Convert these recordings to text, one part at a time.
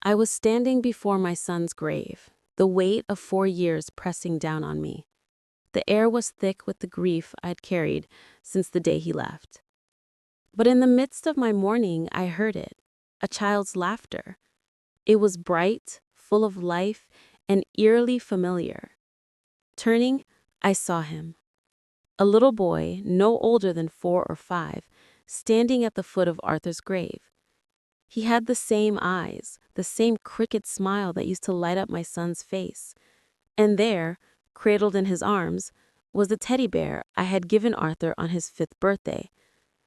I was standing before my son's grave, the weight of 4 years pressing down on me. The air was thick with the grief I'd carried since the day he left. But in the midst of my mourning, I heard it, a child's laughter. It was bright, full of life, and eerily familiar. Turning, I saw him. A little boy, no older than 4 or 5, standing at the foot of Arthur's grave. He had the same eyes, the same crooked smile that used to light up my son's face. And there, cradled in his arms, was the teddy bear I had given Arthur on his 5th birthday,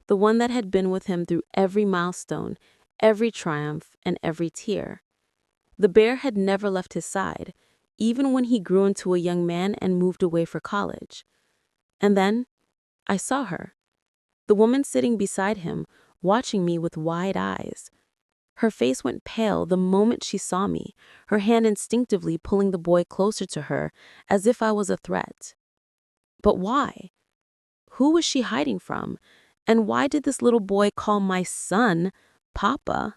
the one that had been with him through every milestone, every triumph, and every tear. The bear had never left his side, even when he grew into a young man and moved away for college. And then, I saw her, the woman sitting beside him, watching me with wide eyes. Her face went pale the moment she saw me, her hand instinctively pulling the boy closer to her, as if I was a threat. But why? Who was she hiding from? And why did this little boy call my son Papa?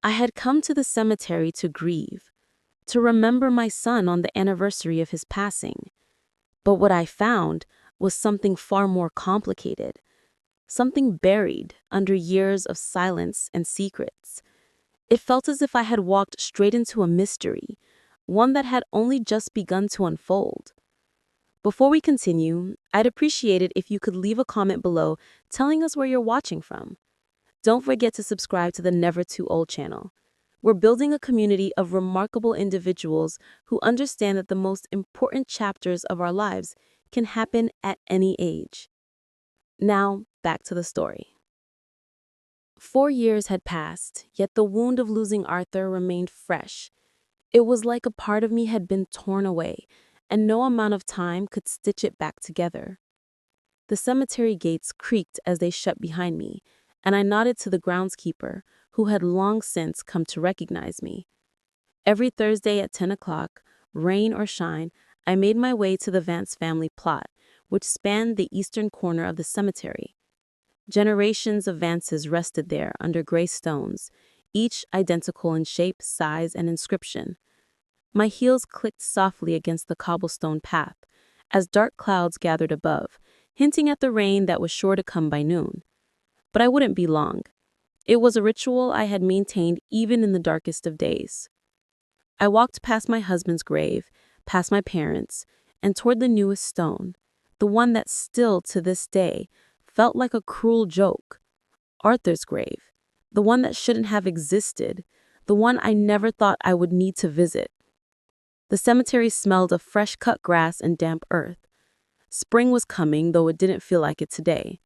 I had come to the cemetery to grieve, to remember my son on the anniversary of his passing. But what I found was something far more complicated. Something buried under years of silence and secrets. It felt as if I had walked straight into a mystery, one that had only just begun to unfold. Before we continue, I'd appreciate it if you could leave a comment below telling us where you're watching from. Don't forget to subscribe to the Never Too Old channel. We're building a community of remarkable individuals who understand that the most important chapters of our lives can happen at any age. Now, back to the story. 4 years had passed, yet the wound of losing Arthur remained fresh. It was like a part of me had been torn away, and no amount of time could stitch it back together. The cemetery gates creaked as they shut behind me, and I nodded to the groundskeeper, who had long since come to recognize me. Every Thursday at 10 o'clock, rain or shine, I made my way to the Vance family plot, which spanned the eastern corner of the cemetery. Generations of Vances rested there under gray stones, each identical in shape, size, and inscription. My heels clicked softly against the cobblestone path as dark clouds gathered above, hinting at the rain that was sure to come by noon. But I wouldn't be long. It was a ritual I had maintained even in the darkest of days. I walked past my husband's grave, past my parents', and toward the newest stone, the one that still, to this day, felt like a cruel joke. Arthur's grave, the one that shouldn't have existed, the one I never thought I would need to visit. The cemetery smelled of fresh cut grass and damp earth. Spring was coming, though it didn't feel like it today.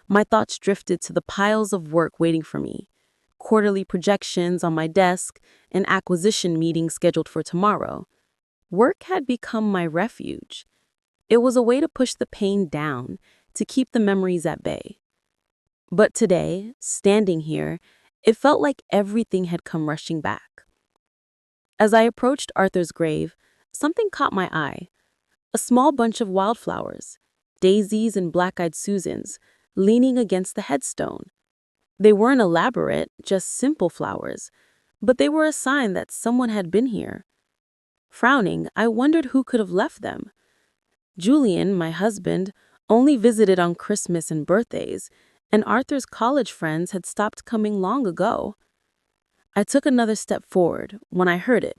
My thoughts drifted to the piles of work waiting for me, quarterly projections on my desk, an acquisition meeting scheduled for tomorrow. Work had become my refuge. It was a way to push the pain down, to keep the memories at bay. But today, standing here, it felt like everything had come rushing back. As I approached Arthur's grave, something caught my eye. A small bunch of wildflowers, daisies and black-eyed Susans, leaning against the headstone. They weren't elaborate, just simple flowers, but they were a sign that someone had been here. Frowning, I wondered who could have left them. Julian, my husband, only visited on Christmas and birthdays, and Arthur's college friends had stopped coming long ago. I took another step forward when I heard it.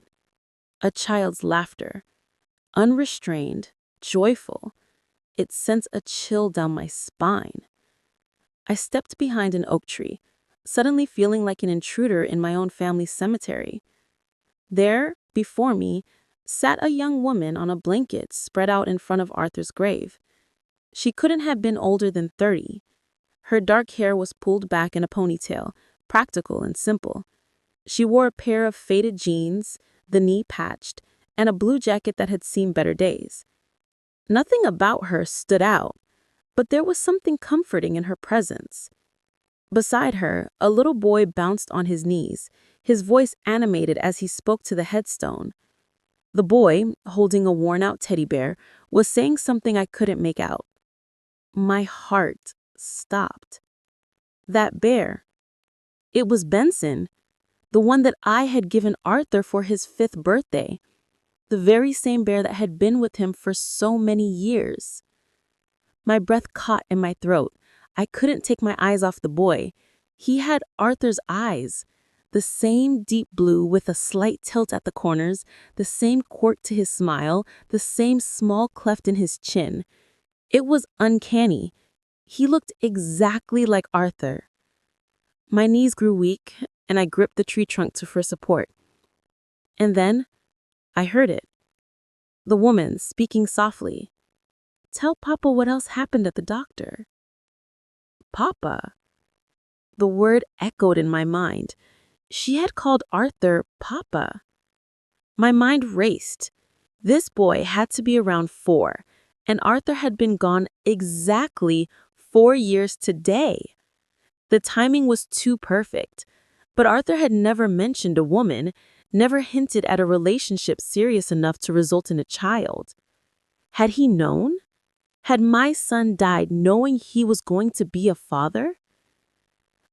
A child's laughter. Unrestrained, joyful. It sent a chill down my spine. I stepped behind an oak tree, suddenly feeling like an intruder in my own family's cemetery. There, before me, sat a young woman on a blanket spread out in front of Arthur's grave. She couldn't have been older than 30. Her dark hair was pulled back in a ponytail, practical and simple. She wore a pair of faded jeans, the knee patched, and a blue jacket that had seen better days. Nothing about her stood out, but there was something comforting in her presence. Beside her, a little boy bounced on his knees, his voice animated as he spoke to the headstone. The boy, holding a worn-out teddy bear, was saying something I couldn't make out. My heart stopped. That bear. It was Benson. the one that I had given Arthur for his 5th birthday, the very same bear that had been with him for so many years. My breath caught in my throat. I couldn't take my eyes off the boy. He had Arthur's eyes, the same deep blue with a slight tilt at the corners, the same quirk to his smile, the same small cleft in his chin. It was uncanny. He looked exactly like Arthur. My knees grew weak, and I gripped the tree trunk for support. And then I heard it. The woman speaking softly. "Tell Papa what else happened at the doctor." Papa? The word echoed in my mind. She had called Arthur Papa. My mind raced. This boy had to be around 4, and Arthur had been gone exactly 4 years today. The timing was too perfect. But Arthur had never mentioned a woman, never hinted at a relationship serious enough to result in a child. Had he known? Had my son died knowing he was going to be a father?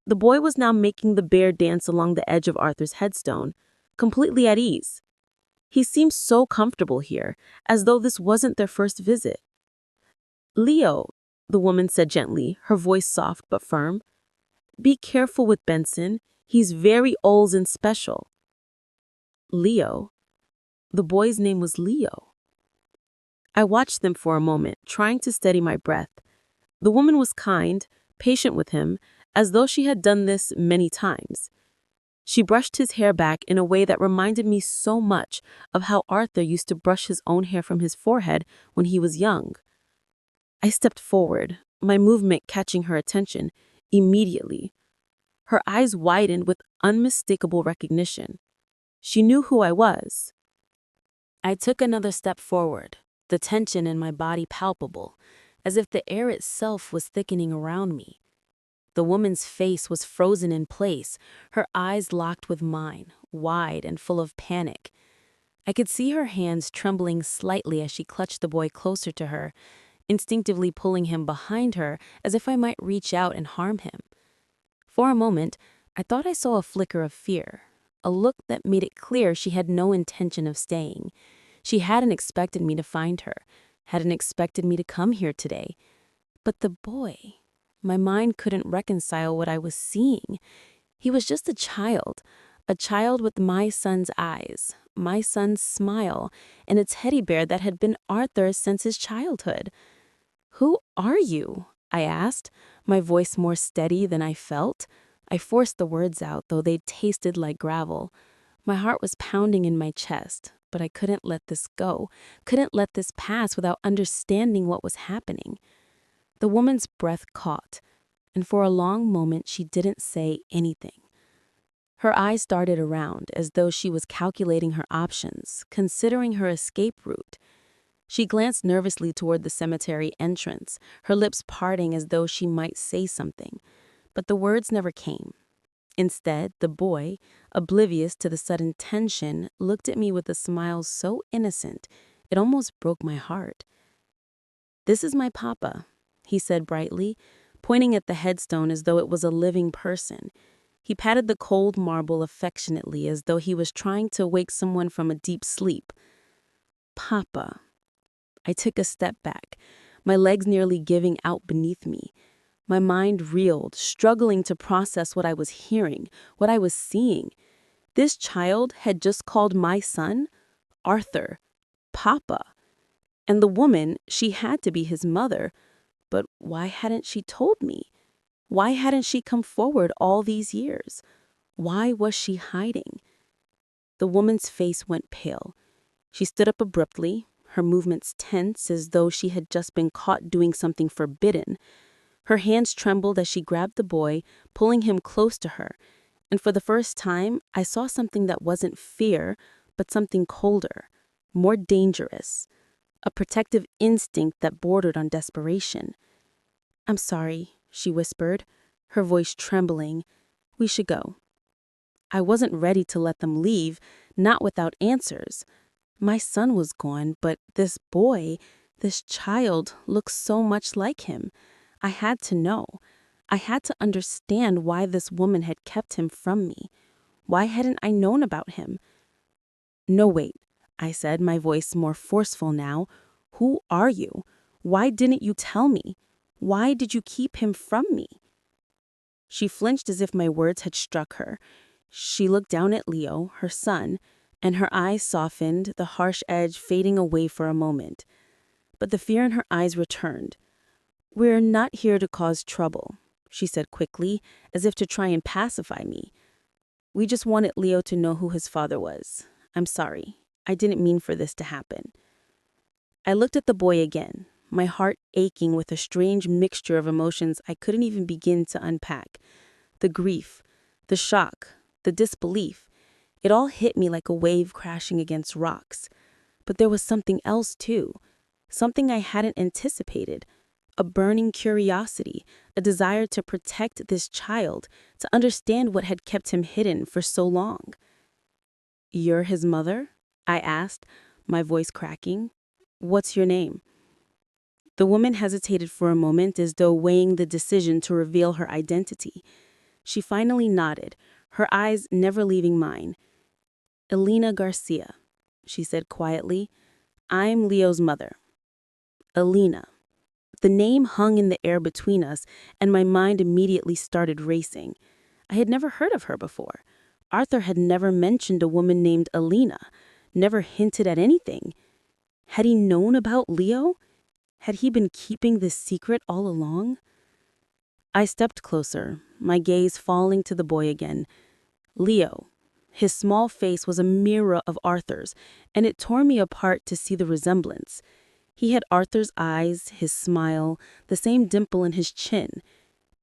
The boy was now making the bear dance along the edge of Arthur's headstone, completely at ease. He seemed so comfortable here, as though this wasn't their first visit. "Leo," the woman said gently, her voice soft but firm, "be careful with Benson. He's very old and special." Leo? The boy's name was Leo. I watched them for a moment, trying to steady my breath. The woman was kind, patient with him, as though she had done this many times. She brushed his hair back in a way that reminded me so much of how Arthur used to brush his own hair from his forehead when he was young. I stepped forward, my movement catching her attention immediately. Her eyes widened with unmistakable recognition. She knew who I was. I took another step forward, the tension in my body palpable, as if the air itself was thickening around me. The woman's face was frozen in place, her eyes locked with mine, wide and full of panic. I could see her hands trembling slightly as she clutched the boy closer to her, instinctively pulling him behind her as if I might reach out and harm him. For a moment, I thought I saw a flicker of fear, a look that made it clear she had no intention of staying. She hadn't expected me to find her, hadn't expected me to come here today. But the boy, my mind couldn't reconcile what I was seeing. He was just a child with my son's eyes, my son's smile, and a teddy bear that had been Arthur's since his childhood. "Who are you?" I asked, my voice more steady than I felt. I forced the words out, though they tasted like gravel. My heart was pounding in my chest, but I couldn't let this go, couldn't let this pass without understanding what was happening. The woman's breath caught, and for a long moment she didn't say anything. Her eyes darted around as though she was calculating her options, considering her escape route. She glanced nervously toward the cemetery entrance, her lips parting as though she might say something, but the words never came. Instead, the boy, oblivious to the sudden tension, looked at me with a smile so innocent it almost broke my heart. "This is my papa," he said brightly, pointing at the headstone as though it was a living person. He patted the cold marble affectionately as though he was trying to wake someone from a deep sleep. "Papa." I took a step back, my legs nearly giving out beneath me. My mind reeled, struggling to process what I was hearing, what I was seeing. This child had just called my son, Arthur, Papa. And the woman, she had to be his mother. But why hadn't she told me? Why hadn't she come forward all these years? Why was she hiding? The woman's face went pale. She stood up abruptly, her movements tense as though she had just been caught doing something forbidden. Her hands trembled as she grabbed the boy, pulling him close to her. And for the first time, I saw something that wasn't fear, but something colder, more dangerous. A protective instinct that bordered on desperation. "I'm sorry," she whispered, her voice trembling. "We should go." I wasn't ready to let them leave, not without answers. My son was gone, but this boy, this child, looked so much like him. I had to know. I had to understand why this woman had kept him from me. Why hadn't I known about him? No, wait, I said, my voice more forceful now. Who are you? Why didn't you tell me? Why did you keep him from me? She flinched as if my words had struck her. She looked down at Leo, her son, and her eyes softened, the harsh edge fading away for a moment. But the fear in her eyes returned. "We're not here to cause trouble," she said quickly, as if to try and pacify me. "We just wanted Leo to know who his father was. I'm sorry. I didn't mean for this to happen." I looked at the boy again, my heart aching with a strange mixture of emotions I couldn't even begin to unpack. The grief, the shock, the disbelief. It all hit me like a wave crashing against rocks. But there was something else too, something I hadn't anticipated. A burning curiosity, a desire to protect this child, to understand what had kept him hidden for so long. "You're his mother?" I asked, my voice cracking. "What's your name?" The woman hesitated for a moment as though weighing the decision to reveal her identity. She finally nodded, her eyes never leaving mine. "Elena Garcia," she said quietly. "I'm Leo's mother." Elena. The name hung in the air between us, and my mind immediately started racing. I had never heard of her before. Arthur had never mentioned a woman named Elena, never hinted at anything. Had he known about Leo? Had he been keeping this secret all along? I stepped closer, my gaze falling to the boy again. Leo. His small face was a mirror of Arthur's, and it tore me apart to see the resemblance. He had Arthur's eyes, his smile, the same dimple in his chin.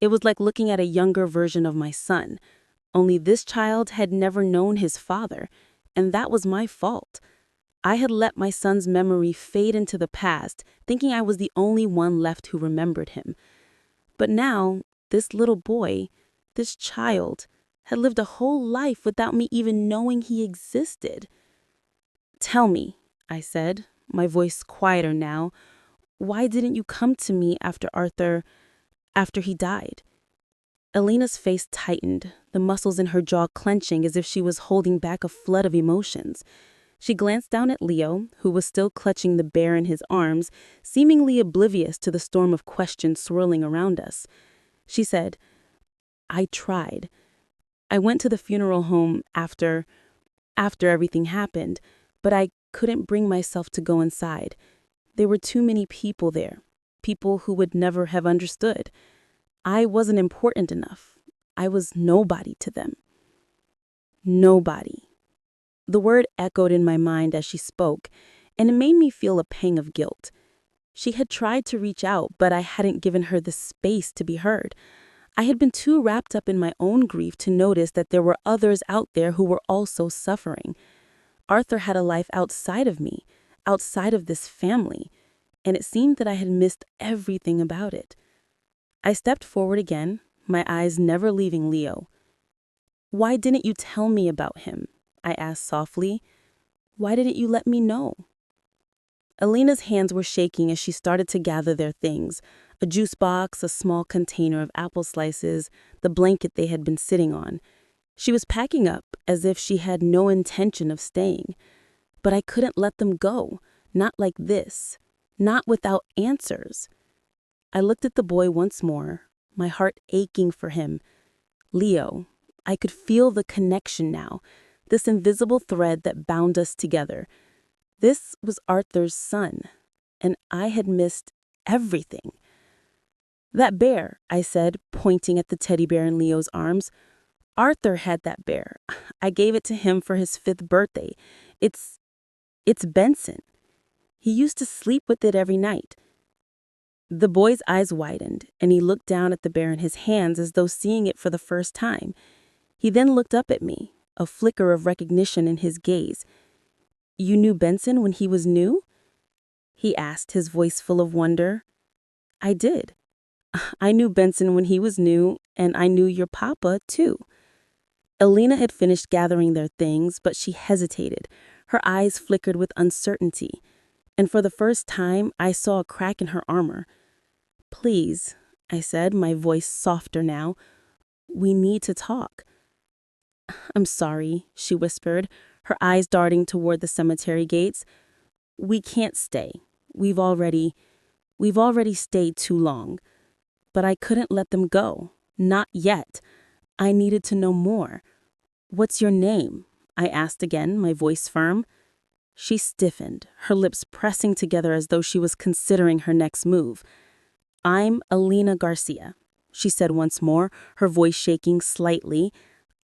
It was like looking at a younger version of my son. Only this child had never known his father, and that was my fault. I had let my son's memory fade into the past, thinking I was the only one left who remembered him. But now, this little boy, this child, had lived a whole life without me even knowing he existed. "Tell me," I said, my voice quieter now, "why didn't you come to me after he died?" Elena's face tightened, the muscles in her jaw clenching as if she was holding back a flood of emotions. She glanced down at Leo, who was still clutching the bear in his arms, seemingly oblivious to the storm of questions swirling around us. She said, "I tried. I went to the funeral home after everything happened, but I couldn't bring myself to go inside. There were too many people there, people who would never have understood. I wasn't important enough. I was nobody to them." Nobody. The word echoed in my mind as she spoke, and it made me feel a pang of guilt. She had tried to reach out, but I hadn't given her the space to be heard. I had been too wrapped up in my own grief to notice that there were others out there who were also suffering. Arthur had a life outside of me, outside of this family, and it seemed that I had missed everything about it. I stepped forward again, my eyes never leaving Leo. "Why didn't you tell me about him?" I asked softly. "Why didn't you let me know?" Elena's hands were shaking as she started to gather their things, a juice box, a small container of apple slices, the blanket they had been sitting on. She was packing up as if she had no intention of staying. But I couldn't let them go, not like this, not without answers. I looked at the boy once more, my heart aching for him. Leo. I could feel the connection now, this invisible thread that bound us together. This was Arthur's son, and I had missed everything. "That bear," I said, pointing at the teddy bear in Leo's arms. "Arthur had that bear. I gave it to him for his 5th birthday. It's Benson. He used to sleep with it every night." The boy's eyes widened, and he looked down at the bear in his hands as though seeing it for the first time. He then looked up at me, a flicker of recognition in his gaze. "You knew Benson when he was new?" he asked, his voice full of wonder. "I did. I knew Benson when he was new, and I knew your papa, too." Elena had finished gathering their things, but she hesitated. Her eyes flickered with uncertainty, and for the first time, I saw a crack in her armor. "Please," I said, my voice softer now, "we need to talk." I'm sorry, she whispered, her eyes darting toward the cemetery gates. We can't stay. We've already stayed too long. But I couldn't let them go. Not yet. I needed to know more. What's your name? I asked again, my voice firm. She stiffened, her lips pressing together as though she was considering her next move. I'm Alina Garcia, she said once more, her voice shaking slightly.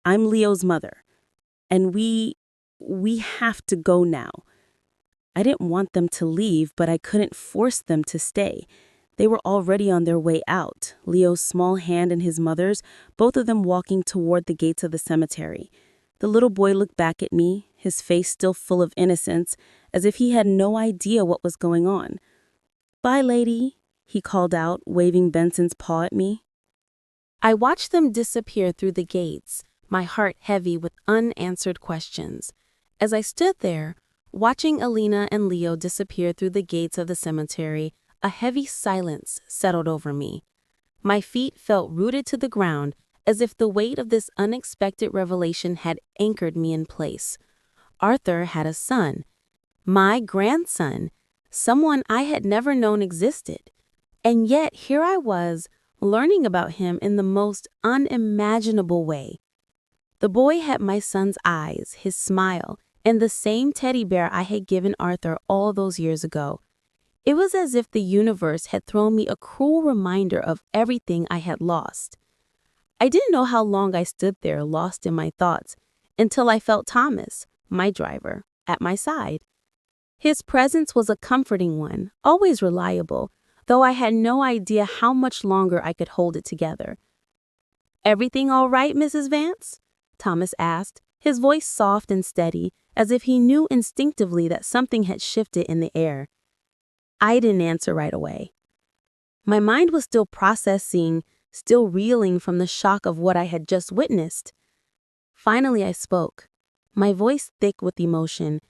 I'm Leo's mother. And we have to go now. I didn't want them to leave, but I couldn't force them to stay. They were already on their way out, Leo's small hand and his mother's, both of them walking toward the gates of the cemetery. The little boy looked back at me, his face still full of innocence, as if he had no idea what was going on. Bye, lady, he called out, waving Benson's paw at me. I watched them disappear through the gates, my heart heavy with unanswered questions. As I stood there, watching Alina and Leo disappear through the gates of the cemetery, a heavy silence settled over me. My feet felt rooted to the ground, as if the weight of this unexpected revelation had anchored me in place. Arthur had a son, my grandson, someone I had never known existed. And yet here I was, learning about him in the most unimaginable way. The boy had my son's eyes, his smile, and the same teddy bear I had given Arthur all those years ago. It was as if the universe had thrown me a cruel reminder of everything I had lost. I didn't know how long I stood there, lost in my thoughts, until I felt Thomas, my driver, at my side. His presence was a comforting one, always reliable, though I had no idea how much longer I could hold it together. Everything all right, Mrs. Vance? Thomas asked, his voice soft and steady, as if he knew instinctively that something had shifted in the air. I didn't answer right away. My mind was still processing, still reeling from the shock of what I had just witnessed. Finally, I spoke, my voice thick with emotion.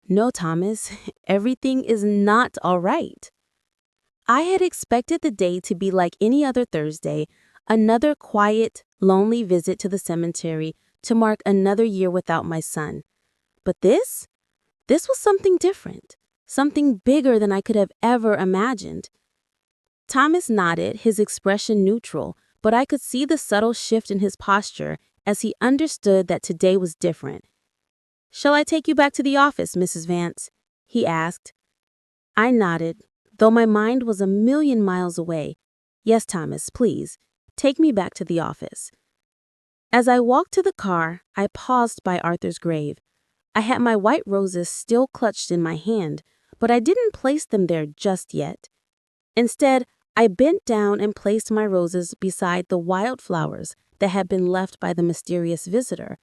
No, Thomas, everything is not all right. I had expected the day to be like any other Thursday, another quiet, lonely visit to the cemetery to mark another year without my son. But this was something different, something bigger than I could have ever imagined. Thomas nodded, his expression neutral, but I could see the subtle shift in his posture as he understood that today was different. Shall I take you back to the office, Mrs. Vance? He asked. I nodded, though my mind was a million miles away. Yes, Thomas, please, take me back to the office. As I walked to the car, I paused by Arthur's grave. I had my white roses still clutched in my hand, but I didn't place them there just yet. Instead, I bent down and placed my roses beside the wildflowers that had been left by the mysterious visitor.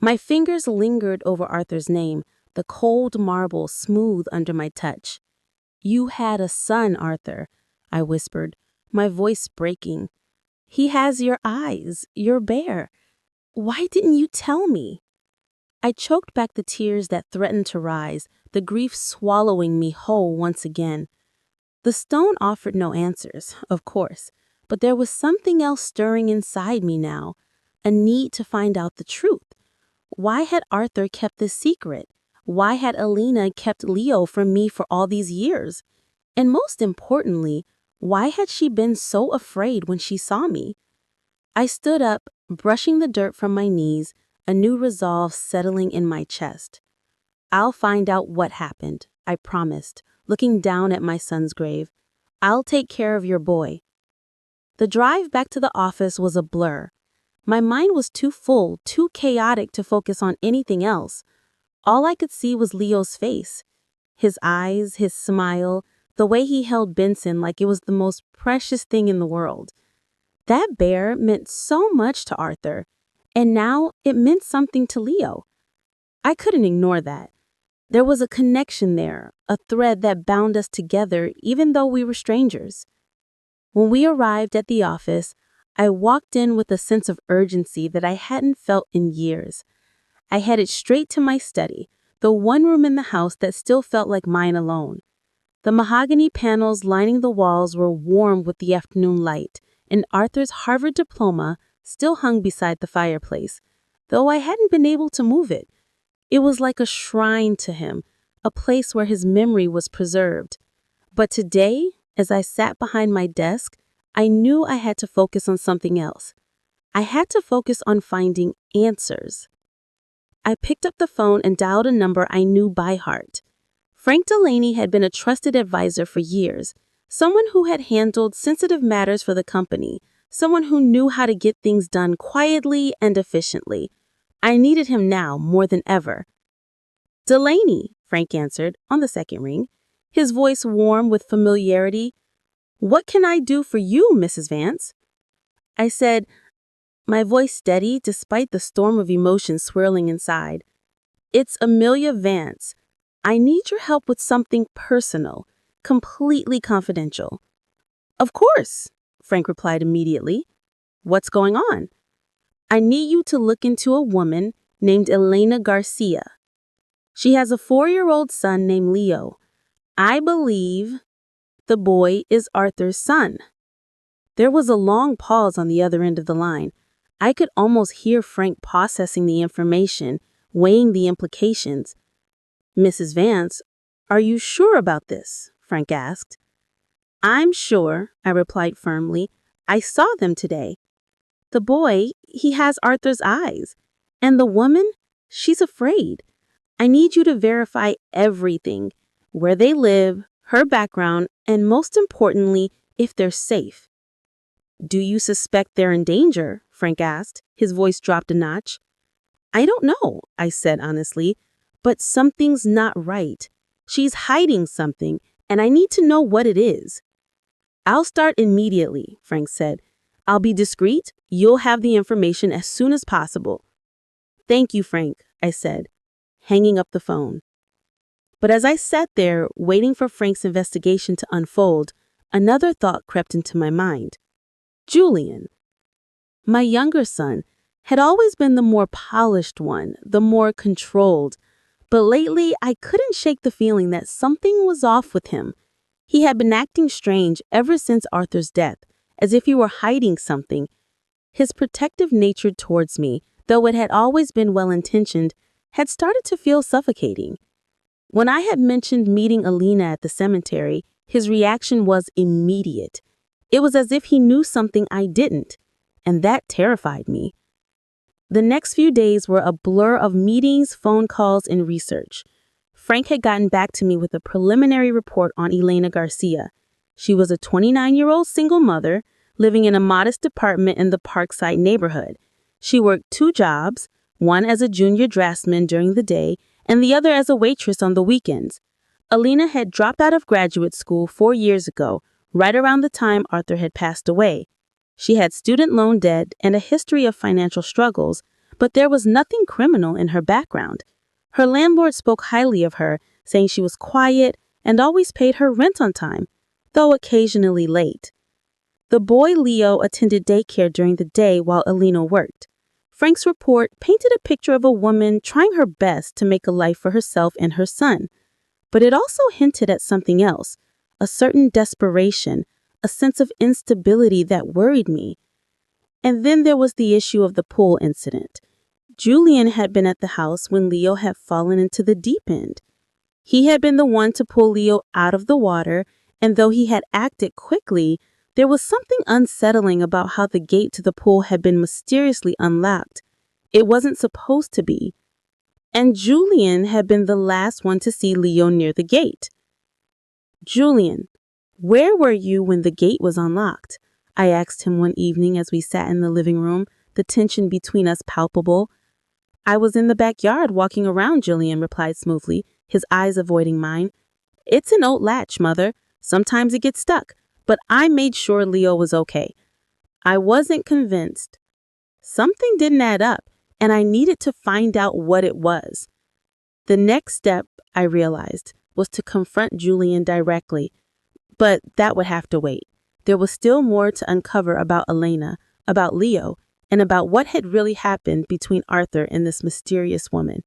My fingers lingered over Arthur's name, the cold marble smooth under my touch. You had a son, Arthur, I whispered, my voice breaking. He has your eyes, your bear. Why didn't you tell me? I choked back the tears that threatened to rise, the grief swallowing me whole once again. The stone offered no answers, of course, but there was something else stirring inside me now, a need to find out the truth. Why had Arthur kept this secret? Why had Alina kept Leo from me for all these years? And most importantly, why had she been so afraid when she saw me? I stood up, brushing the dirt from my knees, a new resolve settling in my chest. I'll find out what happened, I promised, looking down at my son's grave. I'll take care of your boy. The drive back to the office was a blur. My mind was too full, too chaotic to focus on anything else. All I could see was Leo's face. His eyes, his smile, the way he held Benson like it was the most precious thing in the world. That bear meant so much to Arthur, and now it meant something to Leo. I couldn't ignore that. There was a connection there, a thread that bound us together even though we were strangers. When we arrived at the office, I walked in with a sense of urgency that I hadn't felt in years. I headed straight to my study, the one room in the house that still felt like mine alone. The mahogany panels lining the walls were warm with the afternoon light, and Arthur's Harvard diploma still hung beside the fireplace, though I hadn't been able to move it. It was like a shrine to him, a place where his memory was preserved. But today, as I sat behind my desk, I knew I had to focus on something else. I had to focus on finding answers. I picked up the phone and dialed a number I knew by heart. Frank Delaney had been a trusted advisor for years, someone who had handled sensitive matters for the company, someone who knew how to get things done quietly and efficiently. I needed him now more than ever. "Delaney," Frank answered on the second ring, his voice warm with familiarity. "What can I do for you, Mrs. Vance?" I said, my voice steady despite the storm of emotion swirling inside. "It's Amelia Vance. I need your help with something personal, completely confidential." "Of course," Frank replied immediately. "What's going on?" "I need you to look into a woman named Elena Garcia. She has a 4-year-old son named Leo. I believe the boy is Arthur's son." There was a long pause on the other end of the line. I could almost hear Frank processing the information, weighing the implications. "Mrs. Vance, are you sure about this?" Frank asked. "I'm sure," I replied firmly. "I saw them today. The boy, he has Arthur's eyes. And the woman, she's afraid. I need you to verify everything, where they live, her background, and most importantly, if they're safe." "Do you suspect they're in danger?" Frank asked. His voice dropped a notch. "I don't know," I said honestly, "but something's not right. She's hiding something, and I need to know what it is." "I'll start immediately," Frank said. "I'll be discreet. You'll have the information as soon as possible." "Thank you, Frank," I said, hanging up the phone. But as I sat there, waiting for Frank's investigation to unfold, another thought crept into my mind. Julian, my younger son, had always been the more polished one, the more controlled. But lately, I couldn't shake the feeling that something was off with him. He had been acting strange ever since Arthur's death, as if he were hiding something. His protective nature towards me, though it had always been well-intentioned, had started to feel suffocating. When I had mentioned meeting Alina at the cemetery, his reaction was immediate. It was as if he knew something I didn't, and that terrified me. The next few days were a blur of meetings, phone calls, and research. Frank had gotten back to me with a preliminary report on Elena Garcia. She was a 29-year-old single mother living in a modest apartment in the Parkside neighborhood. She worked 2 jobs, one as a junior draftsman during the day and the other as a waitress on the weekends. Alina had dropped out of graduate school 4 years ago, right around the time Arthur had passed away. She had student loan debt and a history of financial struggles, but there was nothing criminal in her background. Her landlord spoke highly of her, saying she was quiet and always paid her rent on time, though occasionally late. The boy Leo attended daycare during the day while Alina worked. Frank's report painted a picture of a woman trying her best to make a life for herself and her son. But it also hinted at something else, a certain desperation, a sense of instability that worried me. And then there was the issue of the pool incident. Julian had been at the house when Leo had fallen into the deep end. He had been the one to pull Leo out of the water, and though he had acted quickly, there was something unsettling about how the gate to the pool had been mysteriously unlocked. It wasn't supposed to be. And Julian had been the last one to see Leo near the gate. "Julian, where were you when the gate was unlocked?" I asked him one evening as we sat in the living room, the tension between us palpable. "I was in the backyard walking around," Julian replied smoothly, his eyes avoiding mine. "It's an old latch, Mother. Sometimes it gets stuck, but I made sure Leo was okay." I wasn't convinced. Something didn't add up, and I needed to find out what it was. The next step, I realized, was to confront Julian directly. But that would have to wait. There was still more to uncover about Elena, about Leo, and about what had really happened between Arthur and this mysterious woman.